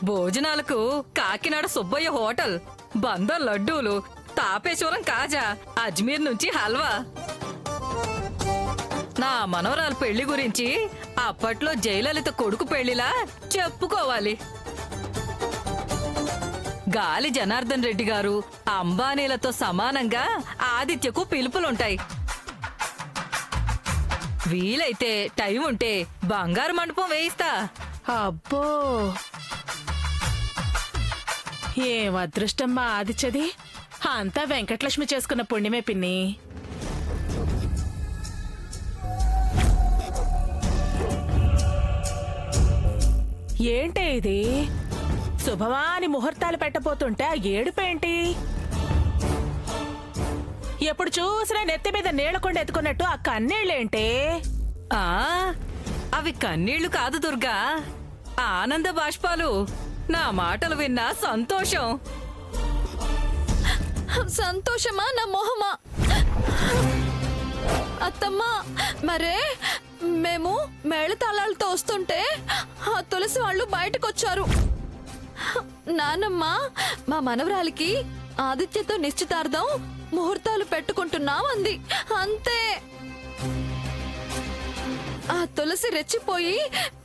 భోజనాలకు కాకినాడ సుబ్బయ్య హోటల్, బందర్ లడ్డూలు, తాపేశ్వరం కాజా, అజ్మీర్ నుంచి హల్వా. నా మనవరాలు పెళ్లి గురించి అప్పట్లో జయలలిత కొడుకు పెళ్లిలా చెప్పుకోవాలి. గాలి జనార్దన్ రెడ్డి గారు, అంబానీలతో సమానంగా ఆదిత్యకు పిలుపులుంటాయి. వీలైతే టైం ఉంటే బంగారు మండపం వేయిస్తా. అబ్బో, ఏం అదృష్టం మా ఆదిత్యది. అంతా వెంకటలక్ష్మి చేసుకున్న పుణ్యమే పిన్ని. ఏంటే ఇది? శుభమాని ముహూర్తాలు పెట్టబోతుంటే ఆ ఏడుపేంటి? ఎప్పుడు చూసినా నెత్తి మీద నీళ్లకొండ ఎత్తుకున్నట్టు ఆ కన్నీళ్ళేంటే? ఆ అవి కన్నీళ్లు కాదు దుర్గా, ఆనంద బాష్పాలు. నా మాటలు విన్నా సంతోషం. సంతోషమా నా మొహమా? అత్తమ్మా, మరే మేము మేళతాళాలతో వస్తుంటే ఆ తులసి వాళ్ళు బయటకొచ్చారు. నానమ్మ మా మనవరాలికి ఆదిత్యతో నిశ్చితార్థం ముహూర్తాలు పెట్టుకుంటున్నాం అంది. అంతే. ఆ తులసి రెచ్చిపోయి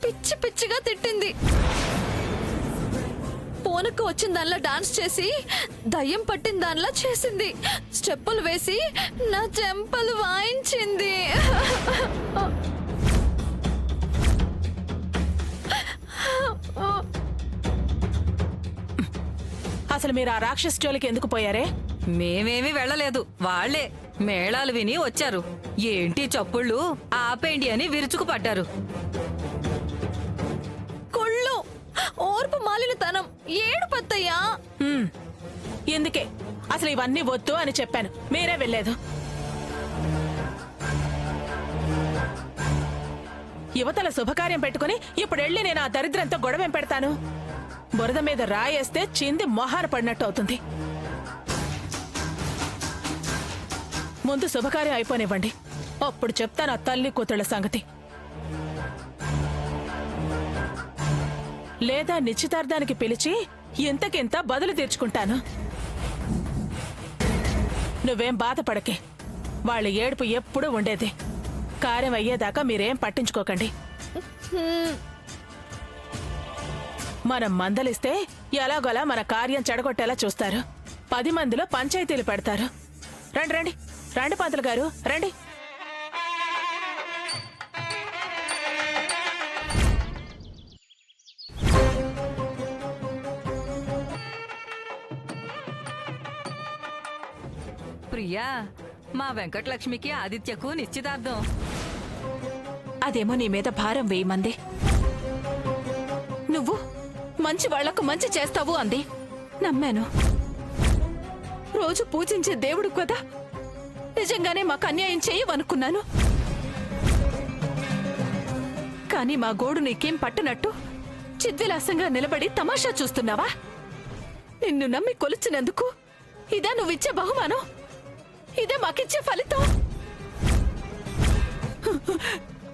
పిచ్చి పిచ్చిగా తిట్టింది. పూనకు వచ్చిన దానిలా డాన్స్ చేసి దయ్యం పట్టిన దానిలా చేసింది. స్టెప్పులు వేసి నా చెంపలు వాయించింది. అసలు మీరు ఆ రాక్షస జోలికి ఎందుకు పోయారే? మేమేమీ వెళ్ళలేదు, వాళ్లే మేళాలు విని వచ్చారు. ఏంటి చప్పుళ్ళు, ఆపేండి అని విరుచుకుపడ్డారు. కొళ్ళు, ఓర్పు మాలినతనం, ఏడుపత్తయ్యా. ఎందుకే అసలు ఇవన్నీ వద్దు అని చెప్పాను, మీరే వెళ్ళలేదు. యువతల శుభకార్యం పెట్టుకుని ఇప్పుడు వెళ్ళి నేను ఆ దరిద్రంతో గొడవేం పెడతాను? బురద మీద రాయేస్తే చింది మొహాన పడినట్టు అవుతుంది. ముందు శుభకార్యం అయిపోనివ్వండి, అప్పుడు చెప్తాను ఆ తల్లి కూతుళ్ల సంగతి. లేదా నిశ్చితార్థానికి పిలిచి ఇంతకింత బదులు తీర్చుకుంటాను. నువ్వేం బాధపడకే, వాళ్ళ ఏడుపు ఎప్పుడూ ఉండేది. కార్యం అయ్యేదాకా మీరేం పట్టించుకోకండి. మనం మందలిస్తే ఎలాగోలా మన కార్యం చెడగొట్టేలా చూస్తారు. 10 మందిలో పంచాయతీలు పెడతారు. రండి రండి రండి పంతులు గారు, రండి. ప్రియా, మా వెంకటలక్ష్మికి ఆదిత్యకు నిశ్చితార్థం. అదేమో నీ మీద భారం వేయమంది. నువ్వు మంచి వాళ్లకు మంచి చేస్తావు అంది. నమ్మాను. రోజు పూజించే దేవుడు కదా, నిజంగానే మాకు అన్యాయం చేయవనుకున్నాను. కానీ మా గోడు నీకేం పట్టనట్టు చిద్విలాసంగా నిలబడి తమాషా చూస్తున్నావా? నిన్ను నమ్మి కొలిచినందుకు ఇదా నువ్విచ్చే బహుమానం? ఇదే మాకిచ్చే ఫలితం?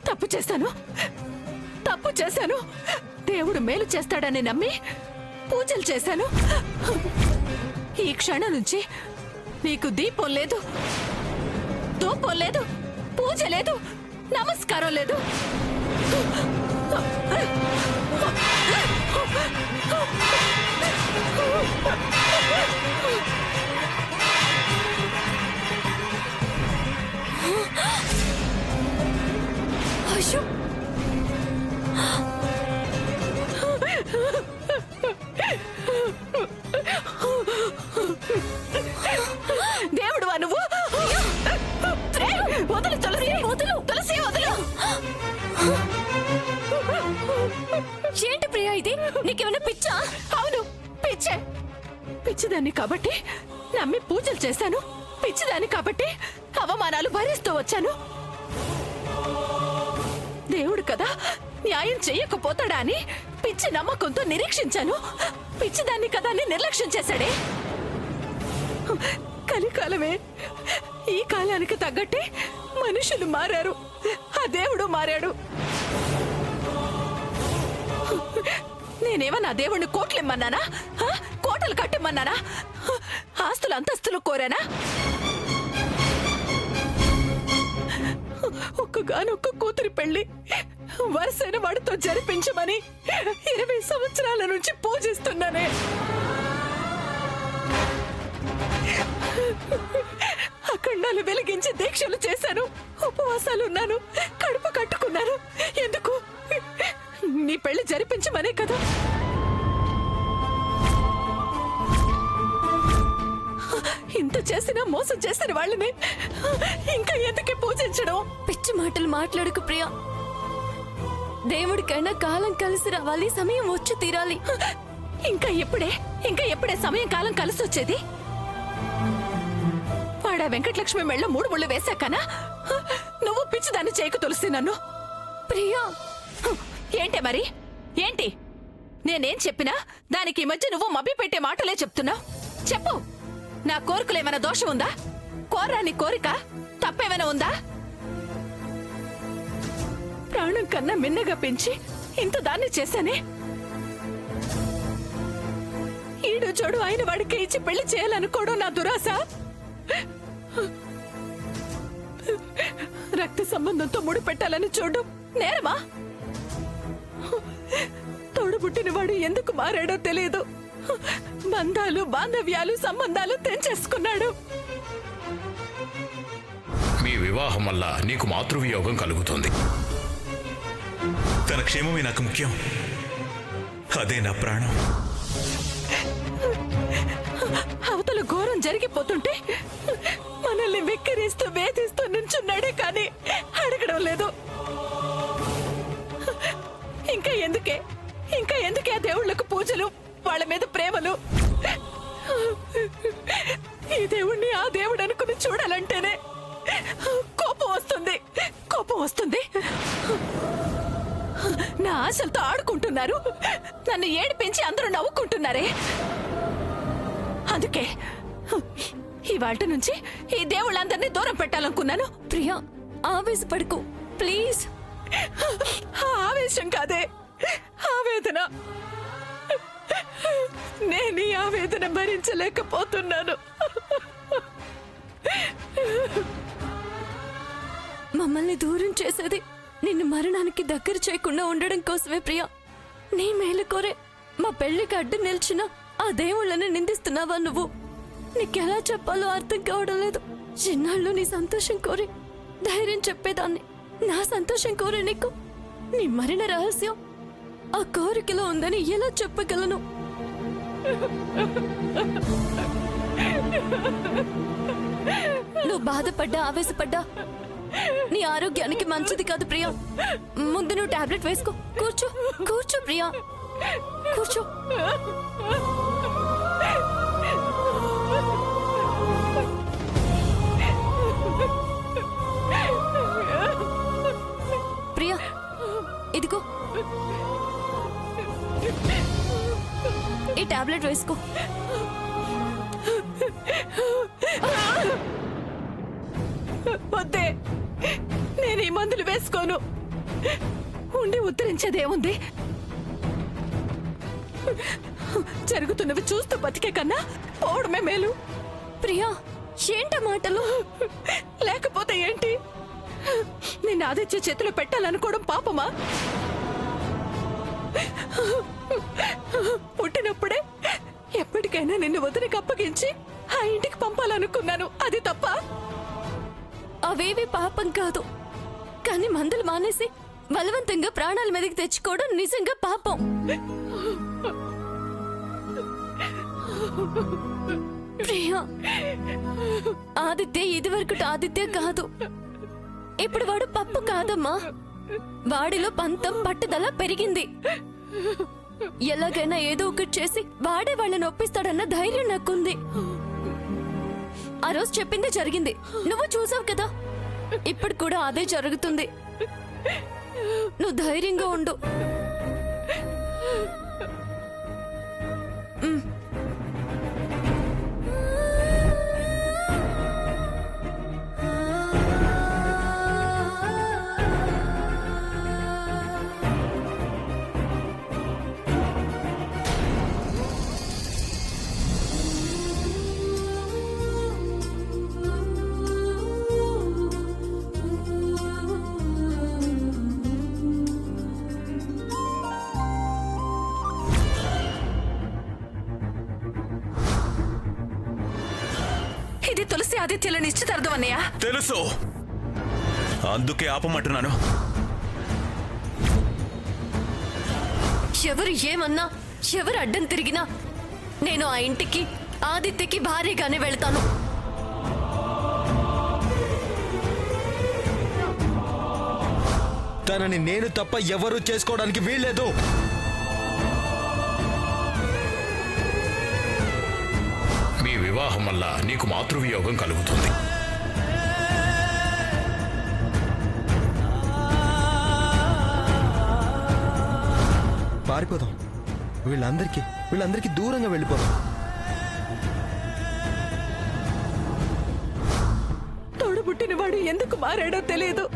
తప్పు చేశాను, తప్పు చేశాను. దేవుడు మేలు చేస్తాడని నమ్మి పూజలు చేశాను. ఈ క్షణం నుంచి నీకు దీపం లేదు, ధూపం లేదు, పూజ లేదు, నమస్కారం లేదు. అయ్యో, దేవుడు నువ్వు? వదులు తులసి, వదులు తులసి, వదులు. ఏంటి ప్రియా ఇది? నీకేమైనా పిచ్చా? అవును, పిచ్చే. పిచ్చిదాన్ని కాబట్టి నమ్మి పూజలు చేశాను. పిచ్చిదాన్ని కాబట్టి అవమానాలు భరిస్తూ వచ్చాను. దేవుడు కదా, న్యాయం చెయ్యకపోతాడా అని పిచ్చి నమ్మకంతో నిరీక్షించాను. పిచ్చిదాన్ని కదా అని నిర్లక్ష్యం చేశాడే. కలికాలమే. ఈ కాలానికి తగ్గట్టే మనుషులు మారారు, ఆ దేవుడు మారాడు. నేనేమన్నా దేవుణ్ణి కోట్లిమ్మన్నానా? కోటలు కట్టిమ్మన్నానా? ఆస్తులు అంతస్తులు కోరానా? ఒక్కగానొక్క కూతురి పెళ్లి వరుసైన వాడితో జరిపించమని 20 సంవత్సరాల నుంచి పూజిస్తున్నానే. అఖండాలు వెలిగించి దీక్షలు చేశాను, ఉపవాసాలున్నాను, కడుపు కట్టుకున్నాను. ఎందుకు? నీ పెళ్లి జరిపించమనే కదా. ఇంత చేసినా మోసం చేసిన వాళ్ళని ఇంకా ఎందుకే పూజించడం? పిచ్చి మాటలు మాట్లాడుకు ప్రియా. దేవుడికైనా కాలం కలిసి రావాలి, సమయం వచ్చి తీరాలి. ఇంకా ఎప్పుడే సమయం కాలం కలిసి వచ్చేది? వాడా వెంకటలక్ష్మి మెళ్ళ 3 ముళ్ళు వేశాకనా? నువ్వు పిచ్చిదాన్ని చేయకు తులసి నన్ను. ప్రియా, ఏంటే మరి? ఏంటి నేనేం చెప్పినా దానికి ఈ మధ్య నువ్వు మభ్య పెట్టే మాటలే చెప్తున్నావు. చెప్పు, నా కోరికలేమైనా దోషం ఉందా? కోరాని కోరిక తప్పేమైనా ఉందా? ప్రాణం కన్నా మిన్నగా పెంచి ఇంత దాన్ని చేశానే. ఈడు జోడు అయిన వాడికి ఇచ్చి పెళ్లి చేయాలనుకోవడం నా దురాశ. రక్త సంబంధంతో ముడి పెట్టాలని చూడడం నేరమా? తోడుబుట్టిన వాడు ఎందుకు మారాడో తెలియదు. బంధాలు, బాంధవ్యాలు, సంబంధాలు తెంచేసుకున్నాడు. మీ వివాహం వల్ల నీకు మాతృవియోగం కలుగుతుంది. తన క్షేమమే నాకు ముఖ్యం. అదే నా ప్రాణం. అవతల ఘోరం జరిగిపోతుంటే మనల్ని వెక్కిరిస్తూ వేధిస్తూ నించున్నాడే కానీ అడగడం లేదు. ఇంకా ఎందుకే ఆ దేవుళ్లకు పూజలు, వాళ్ళ మీద ప్రేమలు? ఈ దేవుణ్ణి ఆ దేవుడు అనుకుని చూడాలంటేనే కోపం వస్తుంది. నా ఆశలతో ఆడుకుంటున్నారు, నన్ను ఏడిపించి అందరూ నవ్వుకుంటున్నారే. అందుకే ఇవాళ నుంచి ఈ దేవుళ్ళందరినీ దూరం పెట్టాలనుకున్నాను. ప్రియా, ఆవేశపడకు ప్లీజ్. ఆవేశం కాదే, ఆవేదన. నేను ఈ ఆవేదన భరించలేకపోతున్నాను. మమ్మల్ని దూరం చేసేది నిన్ను మరణానికి దగ్గర చేయకుండా ఉండడం కోసమే ప్రియా. నీ మేలు కోరే మా పెళ్లికి అడ్డు నిలిచిన ఆ దేవుళ్ళని నిందిస్తున్నావా నువ్వు? నీకెలా చెప్పాలో అర్థం కావడం లేదు. చిన్నాళ్ళు నీ సంతోషం కోరి ధైర్యం చెప్పేదాన్ని. నా సంతోషం కోరే నీకు నీ మరణ రహస్యం ఆ కోరికలో ఉందని ఎలా చెప్పగలను? నువ్వు బాధపడ్డా, ఆవేశపడ్డా నీ ఆరోగ్యానికి మంచిది కాదు ప్రియా. ముందు నువ్వు టాబ్లెట్ వేసుకో. కూర్చో ప్రియా, కూర్చో. ప్రియా, ఇదిగో ఈ టాబ్లెట్ వేసుకో. వద్దే, నేను ఈ మందులు వేసుకోను. ఉండి ఉద్ధరించేదేముంది? జరుగుతున్నవి చూస్తూ బతికే కన్నా పోవడమే మేలు. ప్రియా, ఏంట మాటలు? లేకపోతే ఏంటి? నిన్ను ఆదిత్య చేతిలో పెట్టాలనుకోవడం పాపమా? పుట్టినప్పుడే ఎప్పటికైనా నిన్ను వదిలికి అప్పగించి ఆ ఇంటికి పంపాలనుకున్నాను. అది తప్ప? అవేవి పాపం కాదు, కానీ మందులు మానేసి బలవంతంగా ప్రాణాల మీదకి తెచ్చుకోవడం నిజంగా పాపం. ప్రియా, ఆదిత్య ఇదివరకటి ఆదిత్య కాదు. ఇప్పుడు వాడు పప్పు కాదమ్మా. వాడిలో పంతం, పట్టుదల పెరిగింది. ఎలాగైనా ఏదో ఒకటి చేసి వాడే వాళ్ళని ఒప్పిస్తాడన్న ధైర్యం నాకుంది. ఆ రోజు చెప్పిందే జరిగింది, నువ్వు చూసావు కదా. ఇప్పుడు కూడా అదే జరుగుతుంది. నువ్వు ధైర్యంగా ఉండు. ఆదిత్యల నిశ్చితార్థం అన్నయ్య. తెలుసు, అందుకే ఆపమంటున్నాను. ఎవరు ఏమన్నా, ఎవరు అడ్డం తిరిగినా నేను ఆ ఇంటికి ఆదిత్యకి భారీగానే వెళ్తాను. తనని నేను తప్ప ఎవరూ చేసుకోవడానికి వీల్లేదు. మీ వివాహం వల్ల నీకు మాతృవియోగం కలుగుతుంది. పారిపోదాం, వీళ్ళందరికీ దూరంగా వెళ్ళిపోదాం. తోడుబుట్టినవాడు ఎందుకు మారాడో తెలియదు.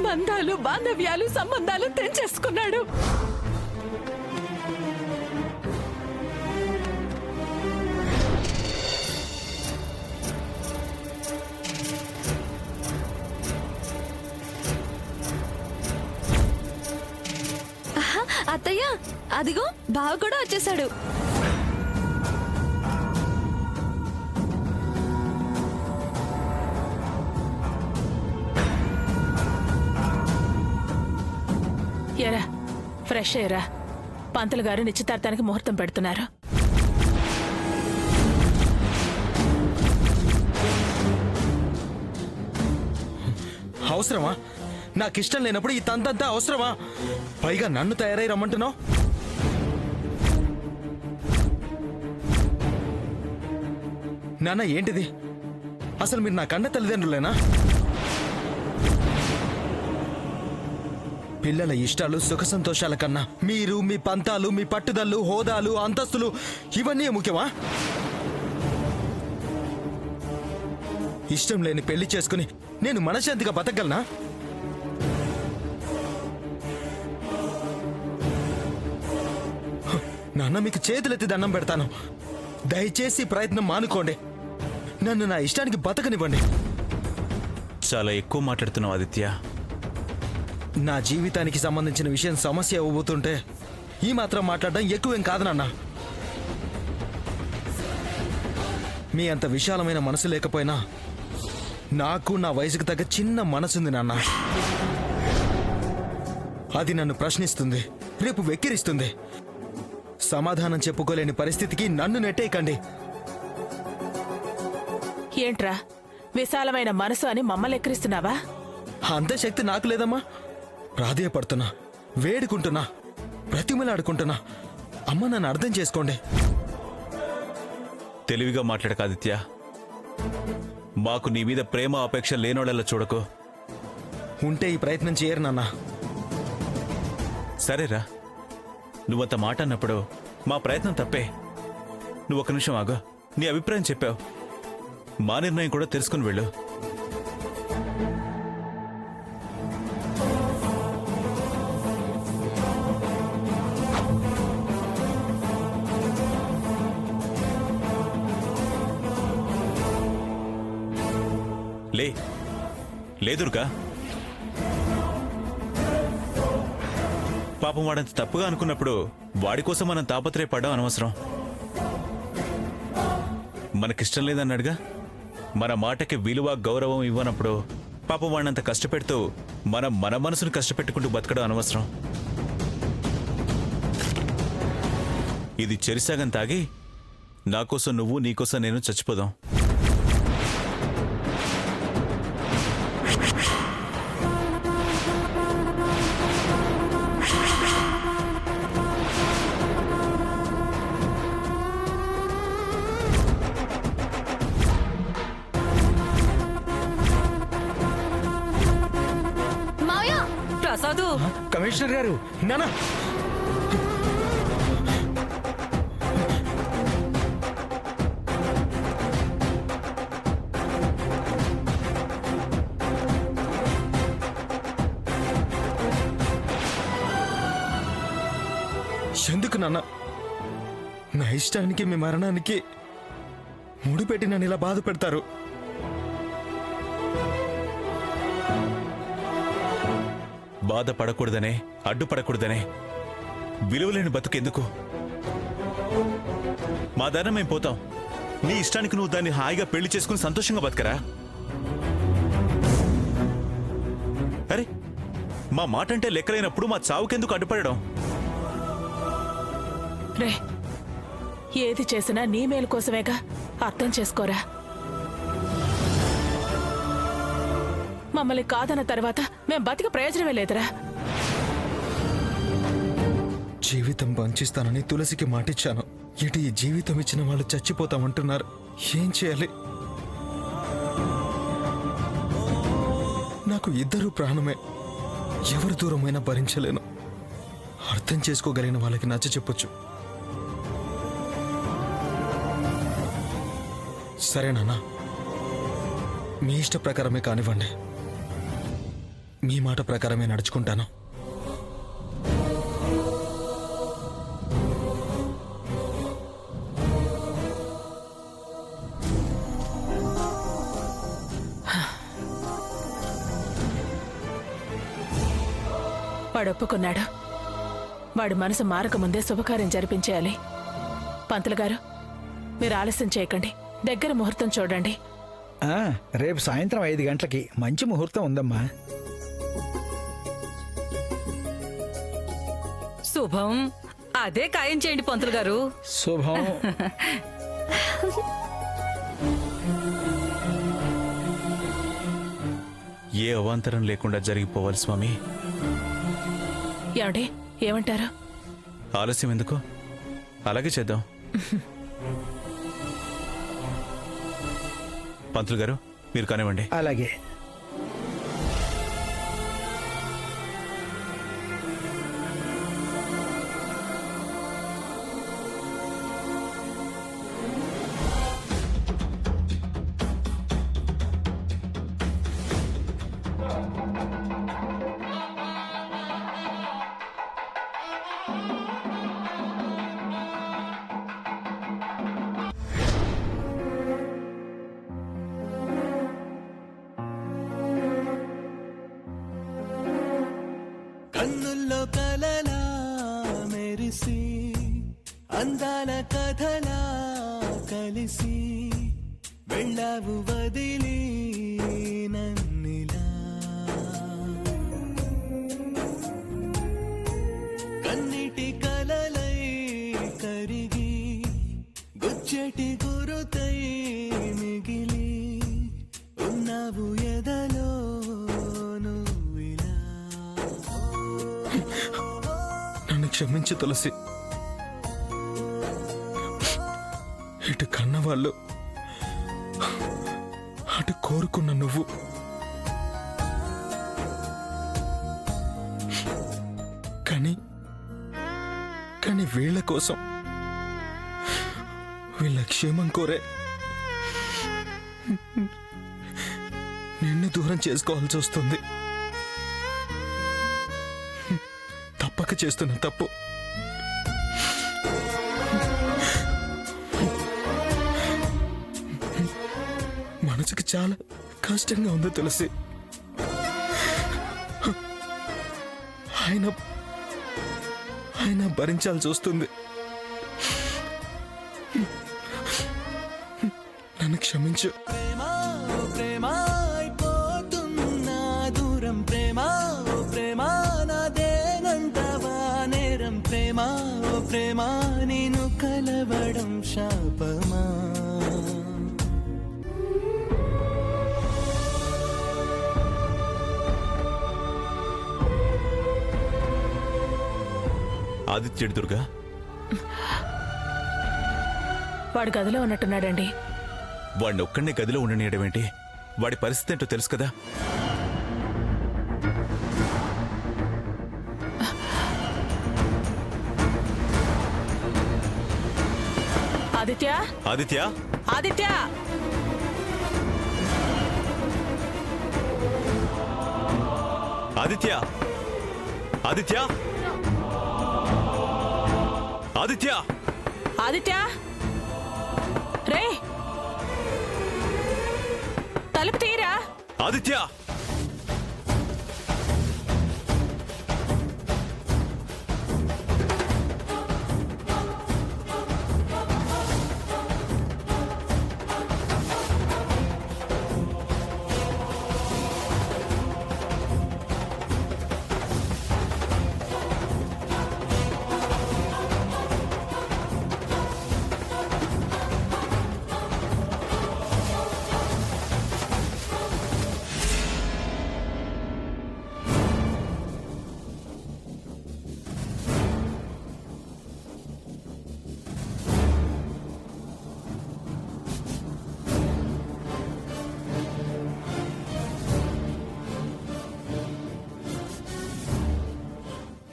బంధాలు, బాంధవ్యాలు, సంబంధాలు తెంచేసుకున్నాడు. అత్తయ్య, అదిగో బావ కూడా వచ్చేసాడు. ఎరా, ఫ్రెష్ అయ్యరా. పంతులు గారు నిశ్చితార్థానికి ముహూర్తం పెడుతున్నారు. అవసరమా? నాకిష్టం లేనప్పుడు ఈ తంతంతా అవసరమా? పైగా నన్ను తయారై రమ్మంటున్నావు. నాన్న, ఏంటిది? అసలు మీరు నా కన్న తల్లిదండ్రులేనా? పిల్లల ఇష్టాలు, సుఖ సంతోషాల కన్నా మీరు, మీ పంతాలు, మీ పట్టుదలు, హోదాలు, అంతస్తులు ఇవన్నీ ముఖ్యమా? ఇష్టం లేని పెళ్లి చేసుకుని నేను మనశ్శాంతిగా బతకగలనా? నాన్న, మీకు చేతులెత్తి దండం పెడతాను. దయచేసి ప్రయత్నం మానుకోండి. నన్ను నా ఇష్టానికి బతకనివ్వండి. చాలా ఎక్కువ మాట్లాడుతున్నావు ఆదిత్య. నా జీవితానికి సంబంధించిన విషయం సమస్య అవ్వబోతుంటే ఈ మాత్రం మాట్లాడడం ఎక్కువేం కాదు నాన్న. మీ అంత విశాలమైన మనసు లేకపోయినా నాకు నా వయసుకు తగ్గ చిన్న మనసుంది నాన్న. అది నన్ను ప్రశ్నిస్తుంది, రేపు వెక్కిరిస్తుంది. సమాధానం చెప్పుకోలేని పరిస్థితికి నన్ను నెట్టేయకండి. ఏంట్రా, విశాలమైన మనసు అని మమ్మల్ని ఎక్కిరిస్తున్నావా? అంత శక్తి నాకు లేదమ్మా. ప్రాధేయపడుతున్నా, వేడుకుంటున్నా, బ్రతిమలాడుకుంటున్నా. అమ్మ, నన్ను అర్థం చేసుకోండి. తెలివిగా మాట్లాడక ఆదిత్య. మాకు నీ మీద ప్రేమ అపేక్ష లేనోళ్ళలా చూడకు. ఉంటే ఈ ప్రయత్నం చేయరు నాన్న. సరేరా, నువ్వంత మాట అన్నప్పుడు మా ప్రయత్నం తప్పే. నువ్వు ఒక నిమిషం ఆగు. నీ అభిప్రాయం చెప్పావు, మా నిర్ణయం కూడా తెలుసుకుని వెళ్ళు. లేదురుగా, పాపం వాడంత తప్పుగా అనుకున్నప్పుడు వాడి కోసం మనం తాపత్రయపడ్డం అనవసరం. మనకిష్టం లేదన్నాడుగా. మన మాటకి విలువ, గౌరవం ఇవ్వనప్పుడు పాపం వాడినంత కష్టపెడుతూ మన మనసును కష్టపెట్టుకుంటూ బతకడం అనవసరం. ఇది చెరిసాగం తాగి నాకోసం నువ్వు, నీకోసం నేను చచ్చిపోదాం. ప్రసాదు, కమిషనర్ గారు, నానా. ఎందుకు నాన్న నా ఇష్టానికి, మీ మరణానికి ముడిపెట్టి నన్ను ఇలా బాధ పెడతారు? బాధపడకూడదనే, అడ్డుపడకూడదనే విలువలేని బతుకెందుకు? మా దారిన మేము పోతాం. నీ ఇష్టానికి నువ్వు దాన్ని హాయిగా పెళ్లి చేసుకుని సంతోషంగా బతకరా? అరే, మా మాట అంటే లెక్కలేనప్పుడు మా చావుకెందుకు అడ్డుపడడం? రే, ఏది చేసినా నీ మేలు కోసమేగా, అర్థం చేసుకోరా. మమ్మల్ని కాదన్న తర్వాత మేం బతిక ప్రయోజనమే లేదురా. జీవితం పంచిస్తానని తులసికి మాటిచ్చాను. ఇటు ఈ జీవితం ఇచ్చిన వాళ్ళు చచ్చిపోతామంటున్నారు. ఏం చేయాలి? నాకు ఇద్దరు ప్రాణమే. ఎవరు దూరమైనా భరించలేను. అర్థం చేసుకోగలిగిన వాళ్ళకి నచ్చ చెప్పొచ్చు. సరే నాన్న, మీ ఇష్ట ప్రకారమే కానివ్వండి. మీ మాట ప్రకారమే నడుచుకుంటాను. వాడు ఒప్పుకున్నాడు. వాడి మనసు మారకముందే శుభకార్యం జరిపించేయాలి. పంతులు గారు, మీరు ఆలస్యం చేయకండి. దగ్గర ముహూర్తం చూడండి. రేపు సాయంత్రం 5 గంటలకి మంచి ముహూర్తం ఉందమ్మా. శుభం. అదే ఖాయం చేయండి పంతులు గారు. శుభం. ఏ అవాంతరం లేకుండా జరిగిపోవాలి స్వామి. ఏమండి, ఏమంటారు? ఆలస్యం ఎందుకు? అలాగే చేద్దాం. పంతులు గారు, మీరు కానివ్వండి. అలాగే. కన్నుల్లో కలలా మెరిసి అందాల కథలా కలిసి వెళ్ళావు వదిలి నన్నిలా. కన్నిటి కలలై కరిగి గుచ్చెటి గురుతై మిగిలి ఉన్నావు ఎదలో నువ్విలా. నన్ను క్షమించు తులసి. ఇటు కన్నవాళ్ళు, అటు కోరుకున్న నువ్వు. కానీ వీళ్ళ కోసం, వీళ్ళ క్షేమం కోరే నిన్ను దూరం చేసుకోవాల్సి వస్తుంది. తప్పక చేస్తున్న తప్పు. మనసుకి చాలా కష్టంగా ఉంది తులసి. ఆయన భరించాల్సి వస్తుంది. నన్ను క్షమించు. ప్రేమ ప్రేమ అయిపోతున్నా దూరం. ప్రేమ ప్రేమ నాదేనంటవా నేరం. ప్రేమ ప్రేమ నేను కలవడం శాపమా. ఆదిత్యుడు దుర్గా, వాడు గదిలో ఉన్నట్టున్నాడండి. వాడిని ఒక్కడినే గదిలో ఉండనీయడం ఏంటి? వాడి పరిస్థితి ఏంటో తెలుసు కదా. ఆదిత్య, ఆదిత్య, ఆదిత్య! ఆదిత్య, ఆదిత్య, ఆదిత్య, ఆదిత్య! రే, తలుపు తీరా. ఆదిత్య!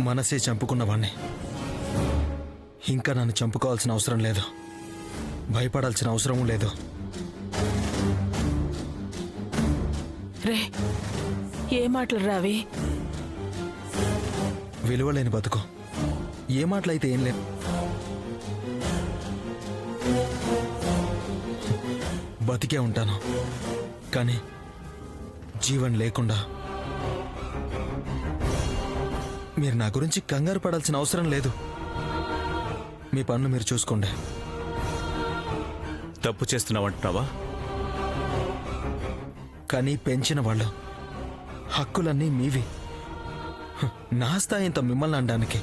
మనసే చంపుకున్నవాణ్ణి. ఇంకా నన్ను చంపుకోవాల్సిన అవసరం లేదు, భయపడాల్సిన అవసరం లేదు. రే ఏ మాటలు రావి? విలువలేని బతుకు. ఏ మాటలైతే ఏం లేదు. బతికే ఉంటాను, కానీ జీవన్ లేకుండా. మీరు నా గురించి కంగారు పడాల్సిన అవసరం లేదు. మీ పనులు మీరు చూసుకోండి. తప్పు చేస్తున్నావంటున్నావా? కానీ పెంచిన వాళ్ళు, హక్కులన్నీ మీవి. నా స్థాయి ఇంత మిమ్మల్ని అనడానికి.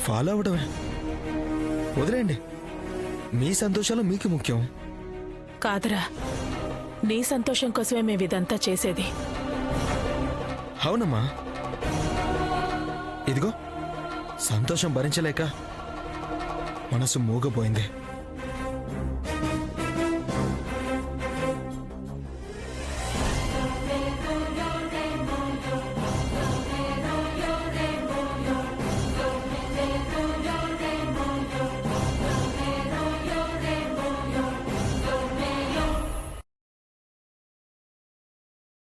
ఫాలో అవడమే. వదిలేండి, మీ సంతోషాలు మీకు ముఖ్యం. కాదురా, నీ సంతోషం కోసమే మేము ఇదంతా చేసేది. అవునమ్మా, ఇదిగో సంతోషం భరించలేక మనసు మూగపోయింది.